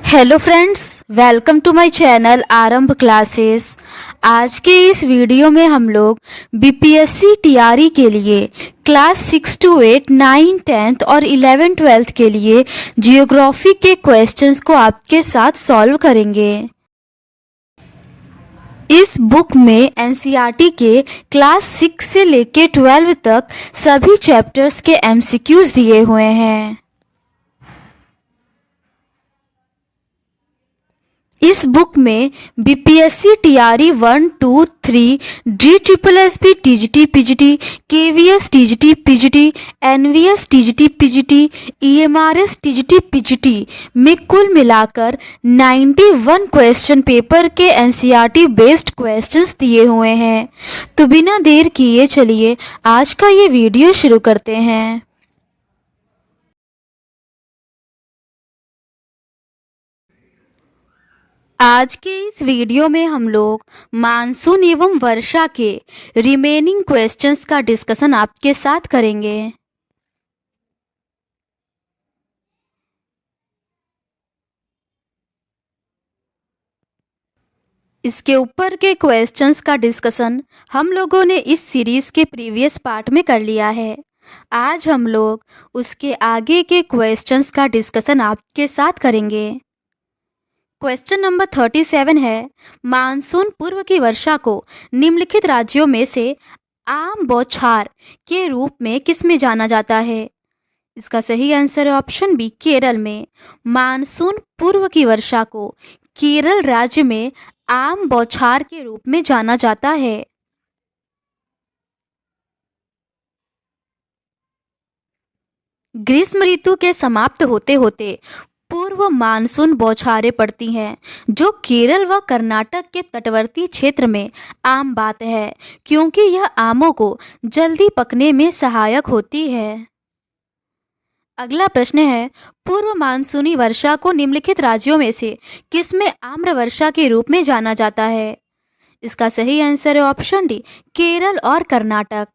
Hello friends, welcome to my channel Aarambh classes. आज के इस वीडियो में हम लोग बीपीएससी टीआरई के लिए क्लास 6 to 8, 9, 10th और 11, 12th के लिए जियोग्राफी के क्वेश्चंस को आपके साथ सॉल्व करेंगे। इस बुक में एनसीईआरटी के क्लास 6 से लेके 12 तक सभी चैप्टर्स के एमसीक्यूज दिए हुए हैं। इस बुक में BPSC TRE 1, 2, 3, DSSB TGT PGT, KVS TGT PGT, NVS TGT PGT, EMRS TGT PGT में कुल मिलाकर 91 क्वेश्चन पेपर के एनसीईआरटी बेस्ड क्वेश्चंस दिए हुए हैं। तो बिना देर किए चलिए आज का ये वीडियो शुरू करते हैं। आज के इस वीडियो में हम लोग मानसून एवं वर्षा के रिमेनिंग क्वेश्चंस का डिस्कशन आपके साथ करेंगे। इसके ऊपर के क्वेश्चंस का डिस्कशन हम लोगों ने इस सीरीज के प्रीवियस पार्ट में कर लिया है। आज हम लोग उसके आगे के क्वेश्चंस का डिस्कशन आपके साथ करेंगे। क्वेश्चन नंबर 37 है, मानसून पूर्व की वर्षा को निम्नलिखित राज्यों में से आम बौछार के रूप में किसमें जाना जाता है? इसका सही आंसर है ऑप्शन बी, केरल में। मानसून पूर्व की वर्षा को केरल राज्य में आम बौछार के रूप में जाना जाता है। ग्रीष्म ऋतु के समाप्त होते होते पूर्व मानसून बौछारें पड़ती हैं, जो केरल व कर्नाटक के तटवर्ती क्षेत्र में आम बात है, क्योंकि यह आमों को जल्दी पकने में सहायक होती है। अगला प्रश्न है, पूर्व मानसूनी वर्षा को निम्नलिखित राज्यों में से किसमें आम्र वर्षा के रूप में जाना जाता है? इसका सही आंसर है ऑप्शन डी, केरल और कर्नाटक।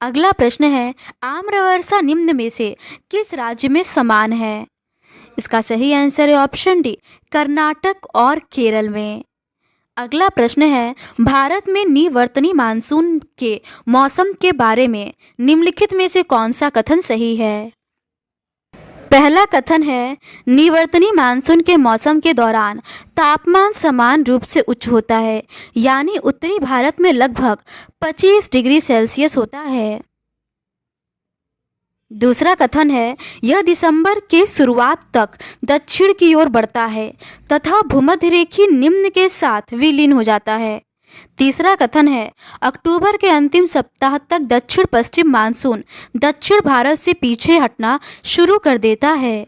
अगला प्रश्न है, आम्र वर्षा निम्न में से किस राज्य में समान है? इसका सही आंसर है ऑप्शन डी, कर्नाटक और केरल में। अगला प्रश्न है, भारत में निवर्तनी मानसून के मौसम के बारे में निम्नलिखित में से कौन सा कथन सही है? पहला कथन है, निवर्तनी मानसून के मौसम के दौरान तापमान समान रूप से उच्च होता है, यानी उत्तरी भारत में लगभग 25 डिग्री सेल्सियस होता है। दूसरा कथन है, यह दिसंबर के शुरुआत तक दक्षिण की ओर बढ़ता है तथा भूमध्य रेखीय निम्न के साथ विलीन हो जाता है। तीसरा कथन है, अक्टूबर के अंतिम सप्ताह तक दक्षिण पश्चिम मानसून दक्षिण भारत से पीछे हटना शुरू कर देता है।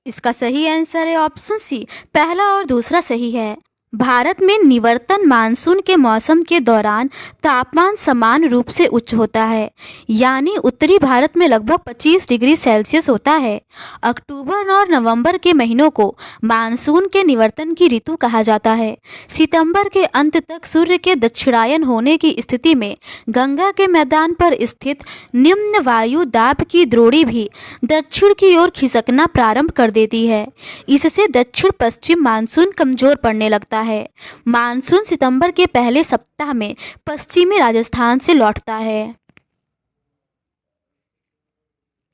इसका सही आंसर है ऑप्शन सी, पहला और दूसरा सही है। भारत में निवर्तन मानसून के मौसम के दौरान तापमान समान रूप से उच्च होता है, यानी उत्तरी भारत में लगभग 25 डिग्री सेल्सियस होता है। अक्टूबर और नवंबर के महीनों को मानसून के निवर्तन की ऋतु कहा जाता है। सितंबर के अंत तक सूर्य के दक्षिणायन होने की स्थिति में गंगा के मैदान पर स्थित निम्न वायु दाब की द्रोणी भी दक्षिण की ओर खिसकना प्रारंभ कर देती है। इससे दक्षिण पश्चिम मानसून कमजोर पड़ने लगता है। मानसून सितंबर के पहले सप्ताह में पश्चिमी राजस्थान से लौटता है।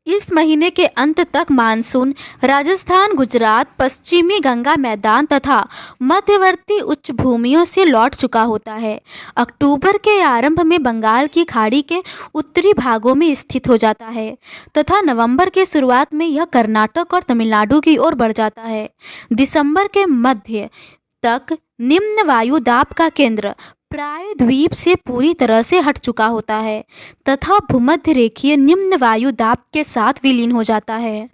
इस महीने के अंत तक मानसून राजस्थान, गुजरात, पश्चिमी गंगा मैदान तथा मध्यवर्ती उच्च भूमियों से लौट चुका होता है। अक्टूबर के आरंभ में बंगाल की खाड़ी के उत्तरी भागों में स्थित हो जाता है तथा नवंबर के शुरुआत में यह कर्नाटक और तमिलनाडु की ओर बढ़ जाता है। दिसंबर के मध्य तक निम्न वायु दाब का केंद्र प्रायद्वीप से पूरी तरह से हट चुका होता है तथा भूमध्य रेखीय निम्न वायु दाब के साथ विलीन हो जाता है।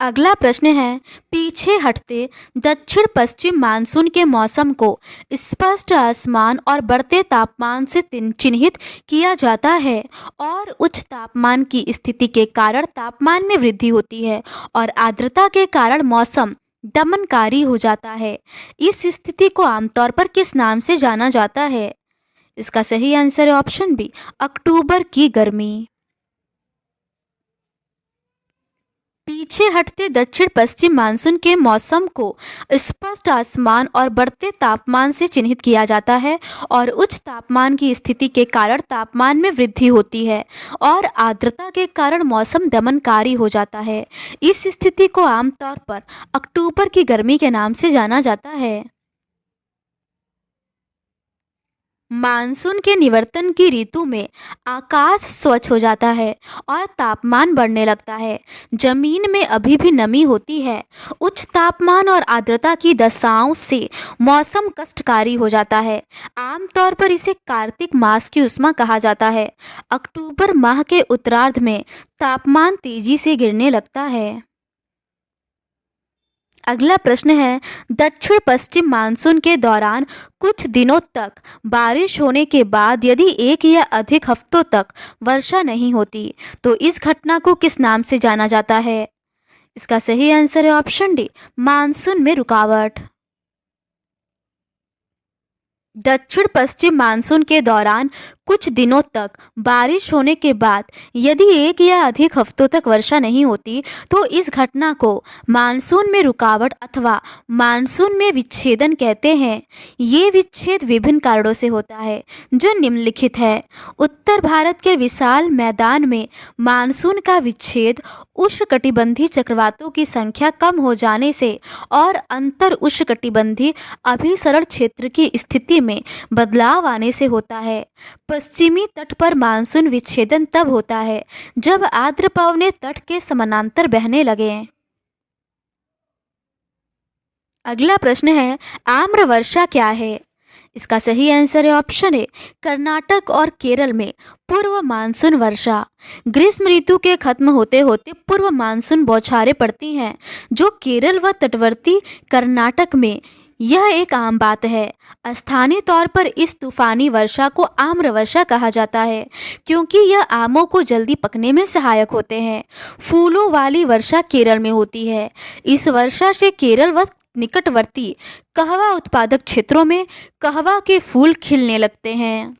अगला प्रश्न है, पीछे हटते दक्षिण पश्चिम मानसून के मौसम को स्पष्ट आसमान और बढ़ते तापमान से चिन्हित किया जाता है और उच्च तापमान की स्थिति के कारण तापमान में वृद्धि होती है और आर्द्रता के कारण मौसम दमनकारी हो जाता है। इस स्थिति को आमतौर पर किस नाम से जाना जाता है? इसका सही आंसर है ऑप्शन बी, अक्टूबर की गर्मी। पीछे हटते दक्षिण पश्चिम मानसून के मौसम को स्पष्ट आसमान और बढ़ते तापमान से चिन्हित किया जाता है और उच्च तापमान की स्थिति के कारण तापमान में वृद्धि होती है और आर्द्रता के कारण मौसम दमनकारी हो जाता है। इस स्थिति को आमतौर पर अक्टूबर की गर्मी के नाम से जाना जाता है। मानसून के निवर्तन की ऋतु में आकाश स्वच्छ हो जाता है और तापमान बढ़ने लगता है। जमीन में अभी भी नमी होती है। उच्च तापमान और आर्द्रता की दशाओं से मौसम कष्टकारी हो जाता है। आमतौर पर इसे कार्तिक मास की उष्मा कहा जाता है। अक्टूबर माह के उत्तरार्ध में तापमान तेजी से गिरने लगता है। अगला प्रश्न है, दक्षिण पश्चिम मानसून के दौरान कुछ दिनों तक बारिश होने के बाद यदि एक या अधिक हफ्तों तक वर्षा नहीं होती तो इस घटना को किस नाम से जाना जाता है? इसका सही आंसर है ऑप्शन डी, मानसून में रुकावट। दक्षिण पश्चिम मानसून के दौरान कुछ दिनों तक बारिश होने के बाद यदि एक या अधिक हफ्तों तक वर्षा नहीं होती तो इस घटना को मानसून में रुकावट अथवा मानसून में विच्छेदन कहते हैं। ये विच्छेद विभिन्न कारणों से होता है जो निम्नलिखित है। उत्तर भारत के विशाल मैदान में मानसून का विच्छेद उष्णकटिबंधीय चक्रवातों की संख्या कम हो जाने से और अंतर उष्णकटिबंधीय अभिसरण क्षेत्र की स्थिति में बदलाव आने से होता है। पश्चिमी तट पर मानसून विच्छेदन तब होता है जब आर्द्र पवनें तट के समानांतर बहने लगें। अगला प्रश्न है, आम्र वर्षा क्या है? इसका सही आंसर है ऑप्शन ए, कर्नाटक और केरल में पूर्व मानसून वर्षा। ग्रीष्म ऋतु के खत्म होते होते पूर्व मानसून बौछारें पड़ती हैं जो केरल व तटवर्ती कर्नाटक में यह एक आम बात है। स्थानीय तौर पर इस तूफानी वर्षा को आम्र वर्षा कहा जाता है क्योंकि यह आमों को जल्दी पकने में सहायक होते हैं। फूलों वाली वर्षा केरल में होती है। इस वर्षा से केरल व निकटवर्ती कहवा उत्पादक क्षेत्रों में कहवा के फूल खिलने लगते हैं।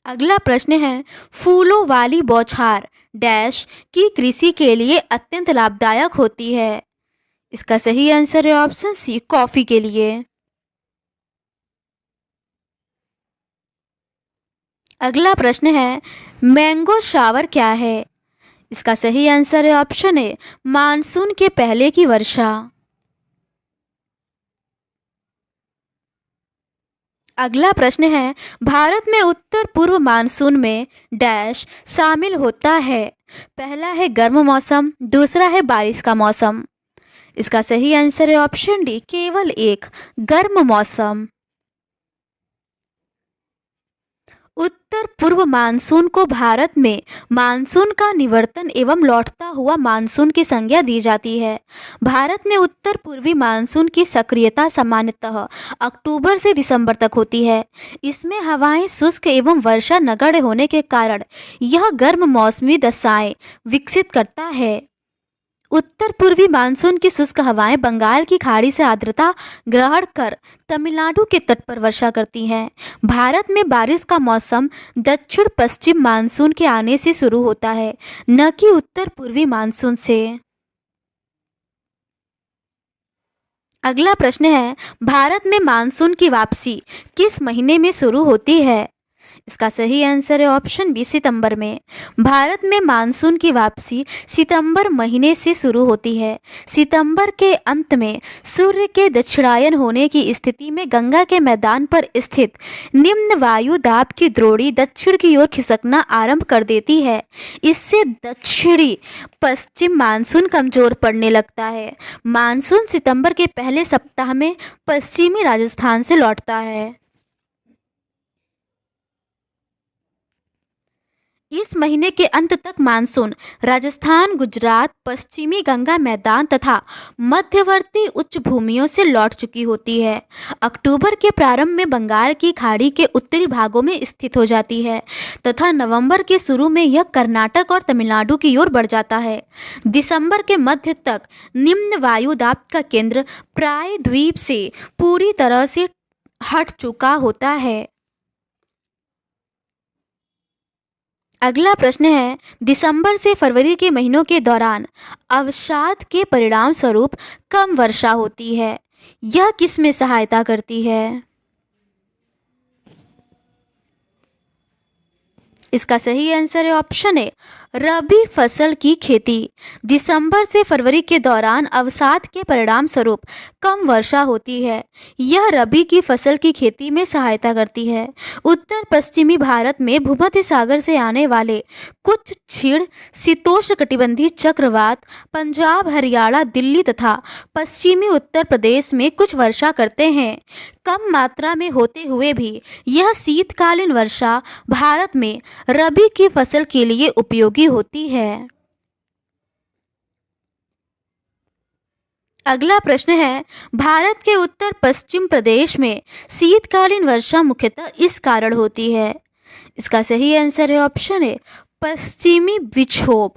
अगला प्रश्न है, फूलों वाली बौछार डैश की कृषि के लिए अत्यंत लाभदायक होती है। इसका सही आंसर है ऑप्शन सी, कॉफी के लिए। अगला प्रश्न है, मैंगो शावर क्या है? इसका सही आंसर है ऑप्शन ए, मानसून के पहले की वर्षा। अगला प्रश्न है, भारत में उत्तर पूर्व मानसून में डैश शामिल होता है। पहला है गर्म मौसम, दूसरा है बारिश का मौसम। इसका सही आंसर है ऑप्शन डी, केवल एक, गर्म मौसम। उत्तर पूर्व मानसून को भारत में मानसून का निवर्तन एवं लौटता हुआ मानसून की संज्ञा दी जाती है। भारत में उत्तर पूर्वी मानसून की सक्रियता सामान्यतः अक्टूबर से दिसंबर तक होती है। इसमें हवाएं शुष्क एवं वर्षा नगण्य होने के कारण यह गर्म मौसमी दशाएं विकसित करता है। उत्तर पूर्वी मानसून की शुष्क हवाएं बंगाल की खाड़ी से आर्द्रता ग्रहण कर तमिलनाडु के तट पर वर्षा करती हैं। भारत में बारिश का मौसम दक्षिण पश्चिम मानसून के आने से शुरू होता है, न कि उत्तर पूर्वी मानसून से। अगला प्रश्न है, भारत में मानसून की वापसी किस महीने में शुरू होती है? इसका सही आंसर है ऑप्शन बी, सितंबर में। भारत में मानसून की वापसी सितंबर महीने से शुरू होती है। सितंबर के अंत में सूर्य के दक्षिणायन होने की स्थिति में गंगा के मैदान पर स्थित निम्न वायु दाब की द्रोणी दक्षिण की ओर खिसकना आरंभ कर देती है। इससे दक्षिणी पश्चिम मानसून कमजोर पड़ने लगता है। मानसून सितंबर के पहले सप्ताह में पश्चिमी राजस्थान से लौटता है। इस महीने के अंत तक मानसून राजस्थान, गुजरात, पश्चिमी गंगा मैदान तथा मध्यवर्ती उच्च भूमियों से लौट चुकी होती है। अक्टूबर के प्रारंभ में बंगाल की खाड़ी के उत्तरी भागों में स्थित हो जाती है तथा नवंबर के शुरू में यह कर्नाटक और तमिलनाडु की ओर बढ़ जाता है। दिसंबर के मध्य तक निम्न वायु दाब का केंद्र प्राय द्वीप से पूरी तरह से हट चुका होता है। अगला प्रश्न है, दिसंबर से फरवरी के महीनों के दौरान अवसाद के परिणाम स्वरूप कम वर्षा होती है। यह किस में सहायता करती है? इसका सही आंसर है ऑप्शन ए, रबी फसल की खेती। दिसंबर से फरवरी के दौरान अवसाद के परिणाम स्वरूप कम वर्षा होती है। यह रबी की फसल की खेती में सहायता करती है। उत्तर पश्चिमी भारत में भूमध्य सागर से आने वाले कुछ क्षीण शीतोष्णकटिबंधीय चक्रवात पंजाब, हरियाणा, दिल्ली तथा पश्चिमी उत्तर प्रदेश में कुछ वर्षा करते हैं। कम मात्रा में होते हुए भी यह शीतकालीन वर्षा भारत में रबी की फसल के लिए उपयोगी होती है। अगला प्रश्न है, भारत के उत्तर पश्चिम प्रदेश में शीतकालीन वर्षा मुख्यतः इस कारण होती है। इसका सही आंसर है ऑप्शन ए, पश्चिमी विक्षोभ।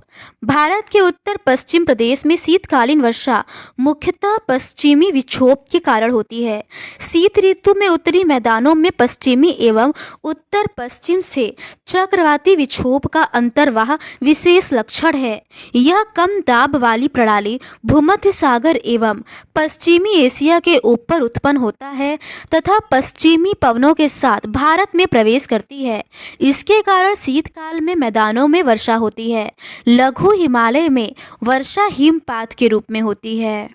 भारत के उत्तर पश्चिम प्रदेश में शीतकालीन वर्षा मुख्यतः पश्चिमी विक्षोभ के कारण होती है। शीत ऋतु में उत्तरी मैदानों में पश्चिमी एवं उत्तर पश्चिम से चक्रवाती विक्षोभ का अंतर्वाह विशेष लक्षण है। यह कम दाब वाली प्रणाली भूमध्य सागर एवं पश्चिमी एशिया के ऊपर उत्पन्न होता है तथा पश्चिमी पवनों के साथ भारत में प्रवेश करती है। इसके कारण शीतकाल में मैदानों में वर्षा होती है। लघु हिमालय में वर्षा हिमपात के रूप में होती है।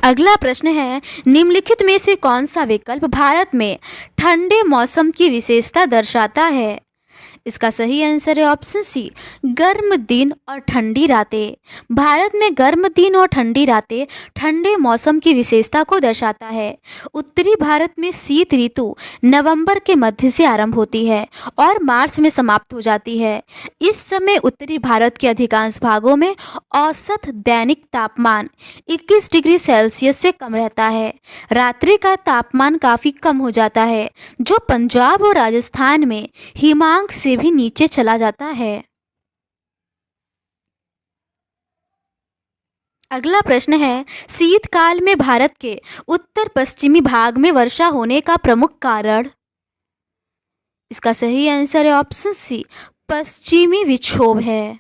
अगला प्रश्न है, निम्नलिखित में से कौन सा विकल्प भारत में ठंडे मौसम की विशेषता दर्शाता है? इसका सही आंसर है ऑप्शन सी, गर्म दिन और ठंडी रातें। भारत में गर्म दिन और ठंडी रातें ठंडे मौसम की विशेषता को दर्शाता है। उत्तरी भारत में शीत ऋतु नवंबर के मध्य से आरंभ होती है और मार्च में समाप्त हो जाती है। इस समय उत्तरी भारत के अधिकांश भागों में औसत दैनिक तापमान 21 डिग्री सेल्सियस से कम रहता है। रात्रि का तापमान काफ़ी कम हो जाता है, जो पंजाब और राजस्थान में हिमांक से भी नीचे चला जाता है। अगला प्रश्न है, शीतकाल में भारत के उत्तर पश्चिमी भाग में वर्षा होने का प्रमुख कारण? इसका सही आंसर है ऑप्शन सी, पश्चिमी विक्षोभ है।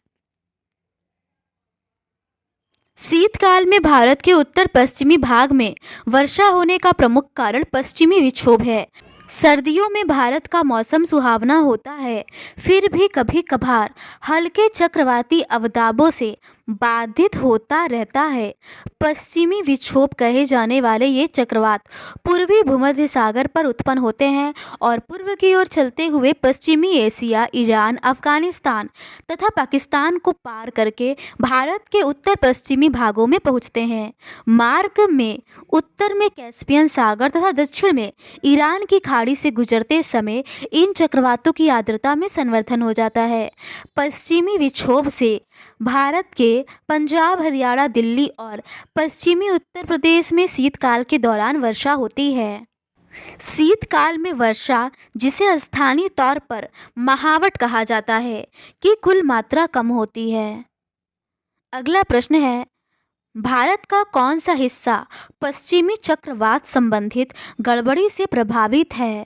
शीतकाल में भारत के उत्तर पश्चिमी भाग में वर्षा होने का प्रमुख कारण पश्चिमी विक्षोभ है। सर्दियों में भारत का मौसम सुहावना होता है, फिर भी कभी कभार हल्के चक्रवाती अवदाबों से बाधित होता रहता है। पश्चिमी विक्षोभ कहे जाने वाले ये चक्रवात पूर्वी भूमध्य सागर पर उत्पन्न होते हैं और पूर्व की ओर चलते हुए पश्चिमी एशिया, ईरान, अफगानिस्तान तथा पाकिस्तान को पार करके भारत के उत्तर पश्चिमी भागों में पहुंचते हैं। मार्ग में उत्तर में कैस्पियन सागर तथा दक्षिण में ईरान की खाड़ी से गुजरते समय इन चक्रवातों की आर्द्रता में संवर्धन हो जाता है। पश्चिमी विक्षोभ से भारत के पंजाब, हरियाणा, दिल्ली और पश्चिमी उत्तर प्रदेश में शीतकाल के दौरान वर्षा होती है। शीतकाल में वर्षा, जिसे स्थानीय तौर पर महावट कहा जाता है, की कुल मात्रा कम होती है। अगला प्रश्न है, भारत का कौन सा हिस्सा पश्चिमी चक्रवात संबंधित गड़बड़ी से प्रभावित है?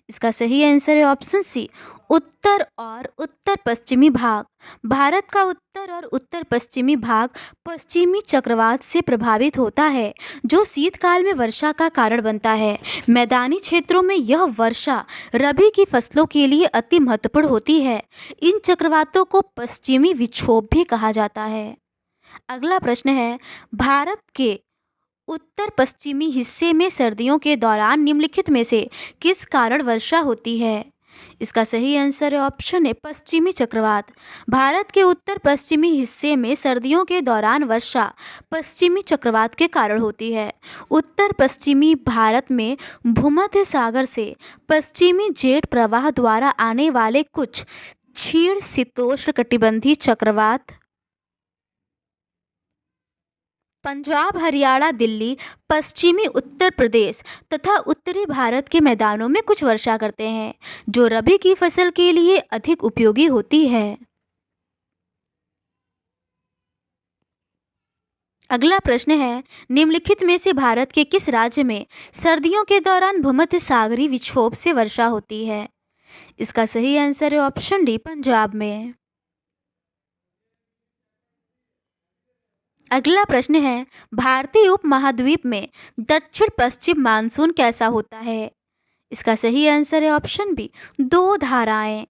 इसका सही आंसर है ऑप्शन सी, उत्तर और उत्तर पश्चिमी भाग। भारत का उत्तर और उत्तर पश्चिमी भाग पश्चिमी चक्रवात से प्रभावित होता है, जो शीतकाल में वर्षा का कारण बनता है। मैदानी क्षेत्रों में यह वर्षा रबी की फसलों के लिए अति महत्वपूर्ण होती है। इन चक्रवातों को पश्चिमी विक्षोभ भी कहा जाता है। अगला प्रश्न है, भारत के उत्तर पश्चिमी हिस्से में सर्दियों के दौरान निम्नलिखित में से किस कारण वर्षा होती है? इसका सही आंसर है ऑप्शन है, पश्चिमी चक्रवात। भारत के उत्तर पश्चिमी हिस्से में सर्दियों के दौरान वर्षा पश्चिमी चक्रवात के कारण होती है। उत्तर पश्चिमी भारत में भूमध्य सागर से पश्चिमी जेट प्रवाह द्वारा आने वाले कुछ क्षीण शीतोष्णकटिबंधीय चक्रवात पंजाब, हरियाणा, दिल्ली, पश्चिमी उत्तर प्रदेश तथा उत्तरी भारत के मैदानों में कुछ वर्षा करते हैं, जो रबी की फसल के लिए अधिक उपयोगी होती है। अगला प्रश्न है, निम्नलिखित में से भारत के किस राज्य में सर्दियों के दौरान भूमध्य सागरीय विक्षोभ से वर्षा होती है? इसका सही आंसर है ऑप्शन डी, पंजाब में। अगला प्रश्न है, भारतीय उपमहाद्वीप में दक्षिण पश्चिम मानसून कैसा होता है? इसका सही आंसर है ऑप्शन बी, दो धाराएं।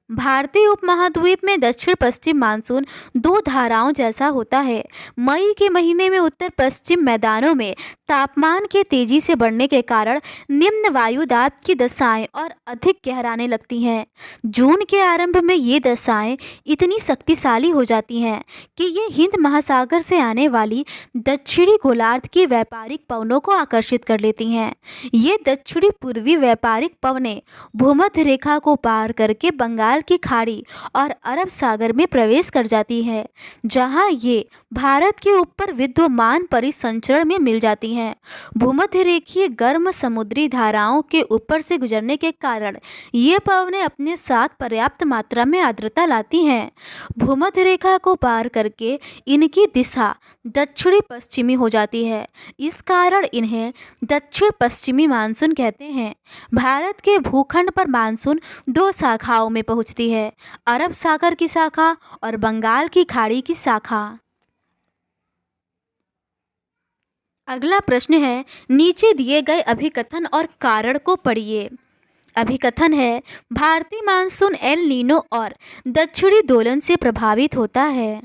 भारतीय उपमहाद्वीप में दक्षिण पश्चिम मानसून दो धाराओं जैसा होता है। मई के महीने में उत्तर पश्चिम मैदानों में तापमान के तेजी से बढ़ने के कारण निम्न वायु दाब की दशाएं और अधिक गहराने लगती हैं। जून के आरंभ में ये दशाएं इतनी शक्तिशाली हो जाती हैं कि ये हिंद महासागर से आने वाली दक्षिणी गोलार्ध की व्यापारिक पवनों को आकर्षित कर लेती हैं। ये दक्षिणी पूर्वी व्यापारिक पवनें भूमध्य रेखा को पार करके बंगाल की खाड़ी और अरब सागर में प्रवेश कर जाती है, जहां ये भारत के ऊपर विद्यमान परिसंचरण में मिल जाती हैं। भूमध्य रेखीय गर्म समुद्री धाराओं के ऊपर से गुजरने के कारण ये पवनें अपने साथ पर्याप्त मात्रा में आर्द्रता लाती हैं। भूमध्य रेखा को पार करके इनकी दिशा दक्षिणी पश्चिमी हो जाती है। इस कारण इन्हें दक्षिण पश्चिमी मानसून कहते हैं। भारत के भूखंड पर मानसून दो शाखाओं में पहुंचती है, अरब सागर की शाखा और बंगाल की खाड़ी की शाखा। अगला प्रश्न है, नीचे दिए गए अभिकथन और कारण को पढ़िए। अभिकथन है, भारतीय मानसून एल नीनो और दक्षिणी दोलन से प्रभावित होता है।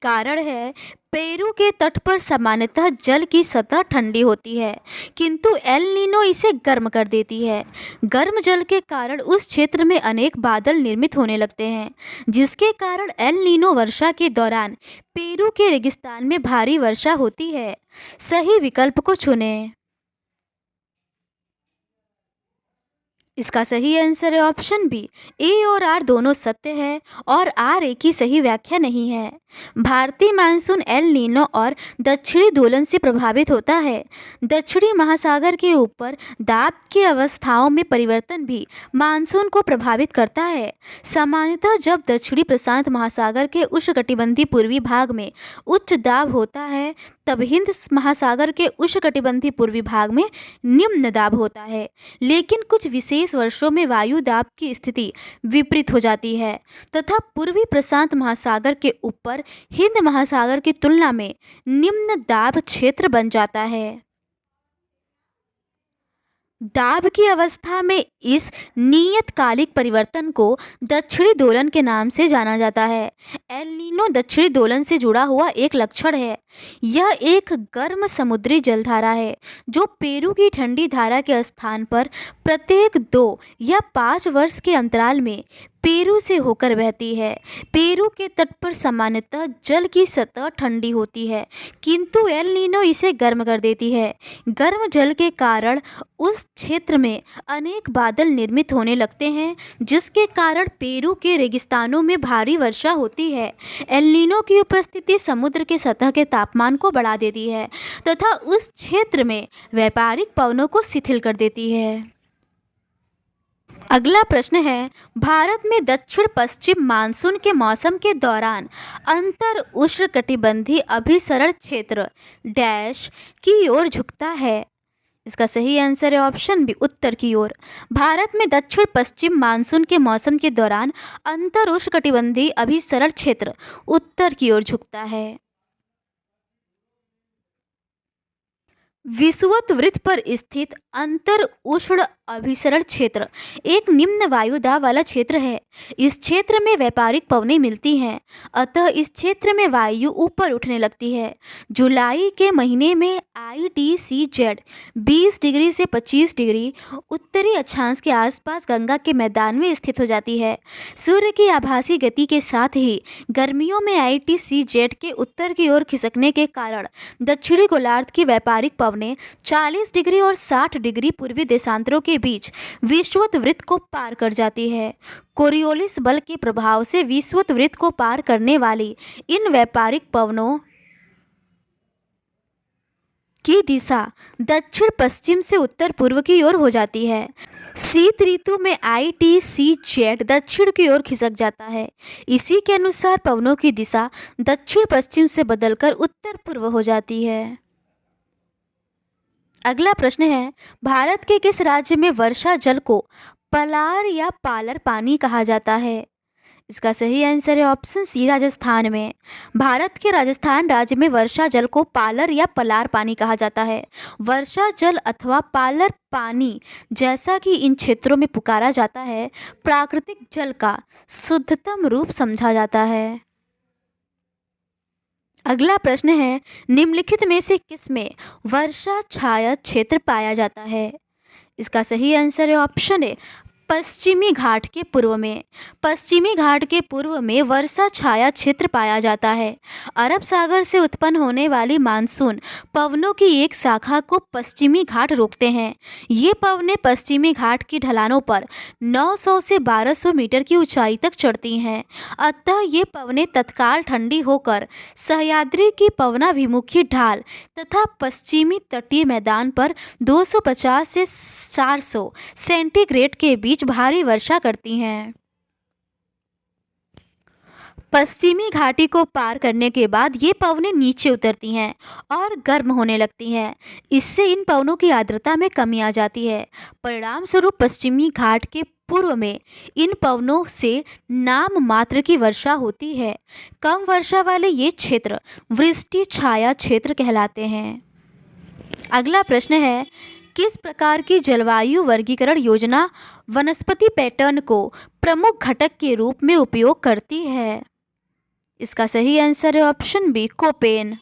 कारण है, पेरू के तट पर सामान्यतः जल की सतह ठंडी होती है, किंतु एल नीनो इसे गर्म कर देती है। गर्म जल के कारण उस क्षेत्र में अनेक बादल निर्मित होने लगते हैं, जिसके कारण एल नीनो वर्षा के दौरान पेरू के रेगिस्तान में भारी वर्षा होती है। सही विकल्प को चुनें। इसका सही आंसर है ऑप्शन बी, ए और आर दोनों सत्य है और आर ए की सही व्याख्या नहीं है। भारतीय मानसून एल नीनो और दक्षिणी दोलन से प्रभावित होता है। दक्षिणी महासागर के ऊपर दाब की अवस्थाओं में परिवर्तन भी मानसून को प्रभावित करता है। सामान्यतः जब दक्षिणी प्रशांत महासागर के उष्णकटिबंधीय पूर्वी भाग में उच्च दाब होता है, तब हिंद महासागर के उष्णकटिबंधीय पूर्वी भाग में निम्न दाब होता है। लेकिन कुछ विशेष वर्षों में वायु दाब की स्थिति विपरीत हो जाती है तथा पूर्वी प्रशांत महासागर के ऊपर हिंद महासागर की तुलना में निम्न दाब क्षेत्र बन जाता है। दाब की अवस्था में इस नियतकालिक परिवर्तन को दक्षिणी दोलन के नाम से जाना जाता है। एल नीनो दक्षिणी दोलन से जुड़ा हुआ एक लक्षण है। यह एक गर्म समुद्री जलधारा है जो पेरू की ठंडी धारा के स्थान पर प्रत्येक 2 या 5 वर्ष के अंतराल में पेरू से होकर बहती है। पेरू के तट पर सामान्यतः जल की सतह ठंडी होती है, किंतु एल नीनो इसे गर्म कर देती है। गर्म जल के कारण उस क्षेत्र में अनेक बादल निर्मित होने लगते हैं, जिसके कारण पेरू के रेगिस्तानों में भारी वर्षा होती है। एल नीनो की उपस्थिति समुद्र के सतह के तापमान को बढ़ा देती है तथा उस क्षेत्र में व्यापारिक पवनों को शिथिल कर देती है। अगला प्रश्न है, भारत में दक्षिण पश्चिम मानसून के मौसम के दौरान अंतर उष्णकटिबंधीय अभिसरण क्षेत्र डैश की ओर झुकता है। इसका सही आंसर है ऑप्शन बी, उत्तर की ओर। भारत में दक्षिण पश्चिम मानसून के मौसम के दौरान अंतर उष्णकटिबंधीय अभिसरण क्षेत्र उत्तर की ओर झुकता है। विषुवत वृत्त पर स्थित अंतर उष्ण अभिसरण क्षेत्र एक निम्न वायु दाब वाला क्षेत्र है। इस क्षेत्र में व्यापारिक पवनें मिलती हैं, अतः इस क्षेत्र में वायु ऊपर उठने लगती है। जुलाई के महीने में ITCZ 20 डिग्री से 25 डिग्री उत्तरी अक्षांश के आसपास गंगा के मैदान में स्थित हो जाती है। सूर्य की आभासी गति के साथ ही गर्मियों में ITCZ के उत्तर की ओर खिसकने के कारण दक्षिणी गोलार्ध की व्यापारिक पवनें 40 डिग्री और 60 डिग्री पूर्वी देशांतरों के बीच विषुवत वृत्त को पार कर जाती है। कोरियोलिस बल के प्रभाव से विषुवत वृत्त को पार करने वाली इन व्यापारिक पवनों की दिशा दक्षिण पश्चिम से उत्तर पूर्व की ओर हो जाती है। शीत ऋतु में ITCZ दक्षिण की ओर खिसक जाता है। इसी के अनुसार पवनों की दिशा दक्षिण पश्चिम से बदलकर उत्तर पूर्व हो जाती है। अगला प्रश्न है, भारत के किस राज्य में वर्षा जल को पलार या पालर पानी कहा जाता है? इसका सही आंसर है ऑप्शन सी, राजस्थान में। भारत के राजस्थान राज्य में वर्षा जल को पालर या पलार पानी कहा जाता है। वर्षा जल अथवा पालर पानी, जैसा कि इन क्षेत्रों में पुकारा जाता है, प्राकृतिक जल का शुद्धतम रूप समझा जाता है। अगला प्रश्न है, निम्नलिखित में से किस में वर्षा छाया क्षेत्र पाया जाता है? इसका सही आंसर है ऑप्शन ए, पश्चिमी घाट के पूर्व में। पश्चिमी घाट के पूर्व में वर्षा छाया क्षेत्र पाया जाता है। अरब सागर से उत्पन्न होने वाली मानसून पवनों की एक शाखा को पश्चिमी घाट रोकते हैं। ये पवनें पश्चिमी घाट की ढलानों पर 900 से 1200 मीटर की ऊंचाई तक चढ़ती हैं। अतः ये पवनें तत्काल ठंडी होकर सह्याद्री की पवनाभिमुखी ढाल तथा पश्चिमी तटीय मैदान पर 250 से 400 सेंटीग्रेड के बीच भारी वर्षा करती हैं। पश्चिमी घाटी को पार करने के बाद ये पवनें नीचे उतरती हैं और गर्म होने लगती हैं। इससे इन पवनों की आर्द्रता में कमी आ जाती है। परिणाम स्वरूप पश्चिमी घाट के पूर्व में इन पवनों से नाम मात्र की वर्षा होती है। कम वर्षा वाले ये क्षेत्र वृष्टि छाया क्षेत्र कहलाते हैं। अगला प्रश्न है, किस प्रकार की जलवायु वर्गीकरण योजना वनस्पति पैटर्न को प्रमुख घटक के रूप में उपयोग करती है? इसका सही आंसर है ऑप्शन बी, कोपेन।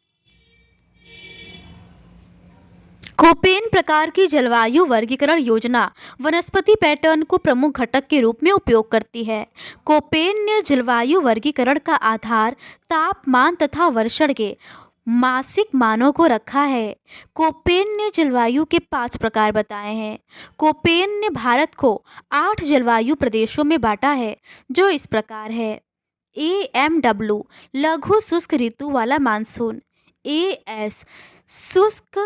कोपेन प्रकार की जलवायु वर्गीकरण योजना वनस्पति पैटर्न को प्रमुख घटक के रूप में उपयोग करती है। कोपेन ने जलवायु वर्गीकरण का आधार तापमान तथा वर्षण के मासिक मानों को रखा है। कोपेन ने जलवायु के 5 प्रकार बताए हैं। कोपेन ने भारत को 8 जलवायु प्रदेशों में बांटा है, जो इस प्रकार है। AMW लघु शुष्क ऋतु वाला मानसून, AS शुष्क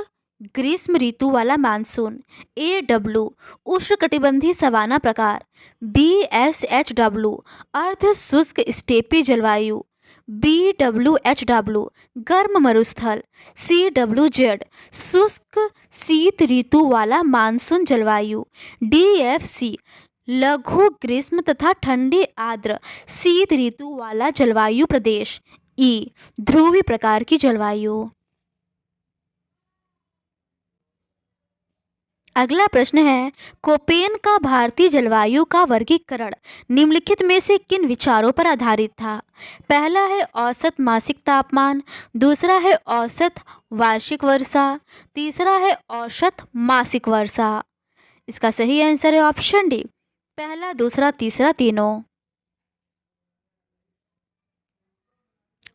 ग्रीष्म ऋतु वाला मानसून, AW उष्णकटिबंधीय सवाना प्रकार, BSHW अर्ध शुष्क स्टेपी जलवायु, BWHW गर्म मरुस्थल, CWZ शुष्क शीत ऋतु वाला मानसून जलवायु, DFC लघु ग्रीष्म तथा ठंडी आर्द्र शीत ऋतु वाला जलवायु प्रदेश, E ध्रुवीय प्रकार की जलवायु। अगला प्रश्न है, कोपेन का भारतीय जलवायु का वर्गीकरण निम्नलिखित में से किन विचारों पर आधारित था? पहला है औसत मासिक तापमान, दूसरा है औसत वार्षिक वर्षा, तीसरा है औसत मासिक वर्षा। इसका सही आंसर है ऑप्शन डी, पहला, दूसरा, तीसरा, तीनों।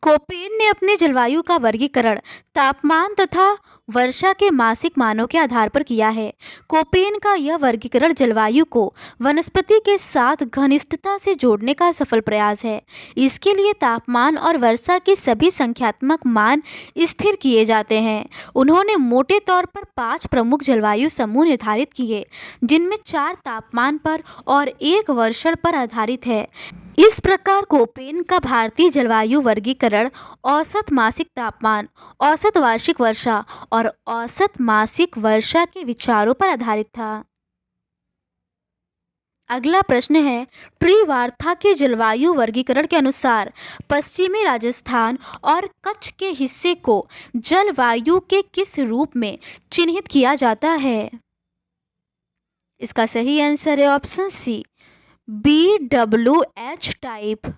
कोपेन ने अपने जलवायु का वर्गीकरण तापमान तथा वर्षा के मासिक मानों के आधार पर किया है। कोपेन का यह वर्गीकरण जलवायु को वनस्पति के साथ घनिष्ठता से जोड़ने का सफल प्रयास है। इसके लिए तापमान और वर्षा के सभी संख्यात्मक मान स्थिर किए जाते हैं। उन्होंने मोटे तौर पर 5 प्रमुख जलवायु समूह निर्धारित किए, जिनमें 4 तापमान पर और 1 वर्षण पर आधारित है। इस प्रकार कोपेन का भारतीय जलवायु वर्गीकरण औसत मासिक तापमान, औसत वार्षिक वर्षा और औसत मासिक वर्षा के विचारों पर आधारित था। अगला प्रश्न है, ट्रीवार्था के जलवायु वर्गीकरण के अनुसार पश्चिमी राजस्थान और कच्छ के हिस्से को जलवायु के किस रूप में चिन्हित किया जाता है? इसका सही आंसर है ऑप्शन सी, BWH टाइप।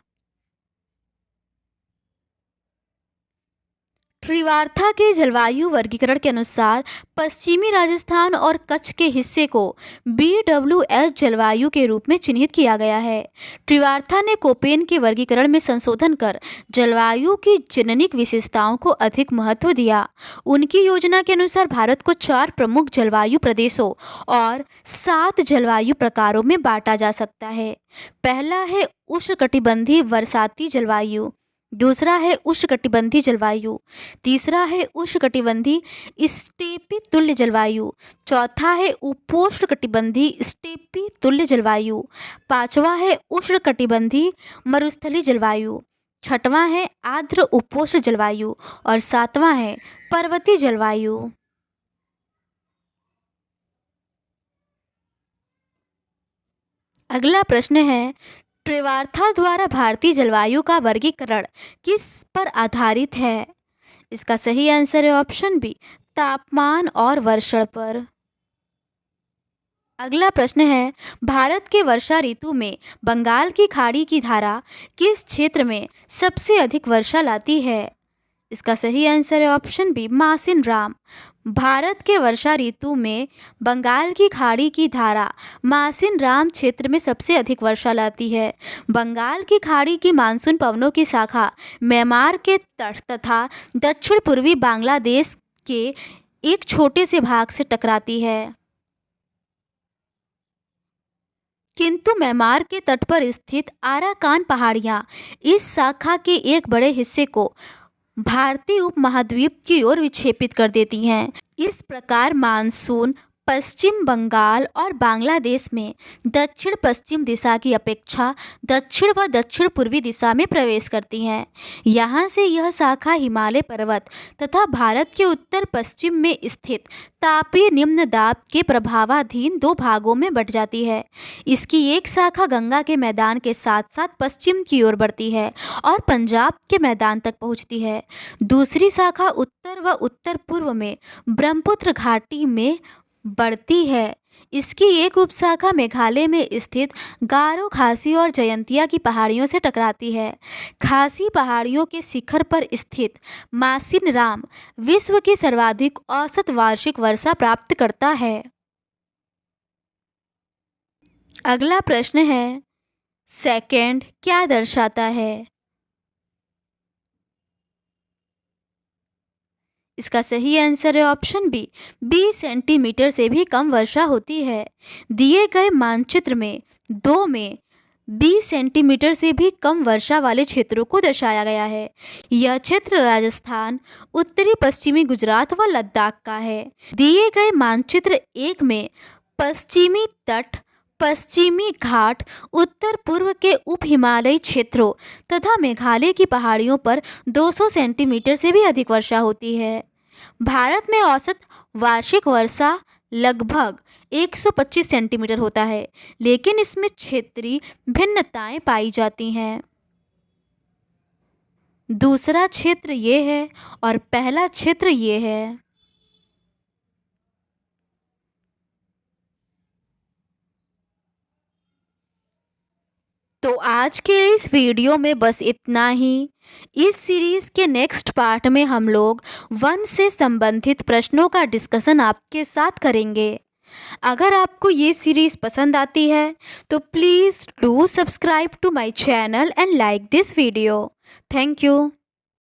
ट्रीवार्था के जलवायु वर्गीकरण के अनुसार पश्चिमी राजस्थान और कच्छ के हिस्से को BWH जलवायु के रूप में चिन्हित किया गया है। ट्रीवार्था ने कोपेन के वर्गीकरण में संशोधन कर जलवायु की जेनेटिक विशेषताओं को अधिक महत्व दिया। उनकी योजना के अनुसार भारत को 4 प्रमुख जलवायु प्रदेशों और 7 जलवायु प्रकारों में बांटा जा सकता है। पहला है उष्णकटिबंधीय वर्षाती जलवायु, दूसरा है उष्णकटिबंधीय जलवायु, तीसरा है उष्णकटिबंधीय स्टेपी तुल्य जलवायु, चौथा है उपोष्णकटिबंधीय स्टेपी तुल्य जलवायु, पांचवा है उष्णकटिबंधीय मरुस्थलीय जलवायु, छठवां है आर्द्र उपोष्ण जलवायु और सातवां है पर्वतीय जलवायु। अगला प्रश्न है, ट्रिवार्था द्वारा भारतीय जलवायु का वर्गीकरण किस पर आधारित है? इसका सही आंसर है ऑप्शन बी, तापमान और वर्षण पर। अगला प्रश्न है, भारत के वर्षा ऋतु में बंगाल की खाड़ी की धारा किस क्षेत्र में सबसे अधिक वर्षा लाती है? इसका सही आंसर है ऑप्शन बी, मासिन राम। भारत के वर्षा ऋतु में बंगाल की खाड़ी की धारा मासिन राम क्षेत्र में सबसे अधिक वर्षा लाती है। बंगाल की खाड़ी की मानसून पवनों की शाखा म्यांमार के तट तथा दक्षिण पूर्वी बांग्लादेश के एक छोटे से भाग से टकराती है, किंतु म्यांमार के तट पर स्थित आराकान पहाड़ियाँ इस शाखा के एक बड़े हिस्से को भारतीय उपमहाद्वीप की ओर विक्षेपित कर देती हैं। इस प्रकार मानसून पश्चिम बंगाल और बांग्लादेश में दक्षिण पश्चिम दिशा की अपेक्षा दक्षिण व दक्षिण पूर्वी दिशा में प्रवेश करती हैं। यहाँ से यह शाखा हिमालय पर्वत तथा भारत के उत्तर पश्चिम में स्थित तापीय निम्न दाब के प्रभावाधीन दो भागों में बंट जाती है। इसकी एक शाखा गंगा के मैदान के साथ साथ पश्चिम की ओर बढ़ती है और पंजाब के मैदान तक पहुँचती है। दूसरी शाखा उत्तर व उत्तर पूर्व में ब्रह्मपुत्र घाटी में बढ़ती है। इसकी एक उपशाखा मेघालय में स्थित गारो, खासी और जयंतिया की पहाड़ियों से टकराती है। खासी पहाड़ियों के शिखर पर स्थित मासिन राम विश्व की सर्वाधिक औसत वार्षिक वर्षा प्राप्त करता है। अगला प्रश्न है, सेकंड क्या दर्शाता है? इसका सही आंसर है ऑप्शन बी, 20 सेंटीमीटर से भी कम वर्षा होती है। दिए गए मानचित्र में 2 में 20 सेंटीमीटर से भी कम वर्षा वाले क्षेत्रों को दर्शाया गया है। यह क्षेत्र राजस्थान, उत्तरी पश्चिमी गुजरात व लद्दाख का है। दिए गए मानचित्र 1 में पश्चिमी तट, पश्चिमी घाट, उत्तर पूर्व के उप हिमालयी क्षेत्रों तथा मेघालय की पहाड़ियों पर 200 सेंटीमीटर से भी अधिक वर्षा होती है। भारत में औसत वार्षिक वर्षा लगभग 125 सेंटीमीटर होता है, लेकिन इसमें क्षेत्रीय भिन्नताएं पाई जाती हैं। दूसरा क्षेत्र ये है और पहला क्षेत्र ये है। तो आज के इस वीडियो में बस इतना ही। इस सीरीज़ के नेक्स्ट पार्ट में हम लोग वन से संबंधित प्रश्नों का डिस्कशन आपके साथ करेंगे। अगर आपको ये सीरीज़ पसंद आती है तो please do subscribe to my channel and like this video. Thank you.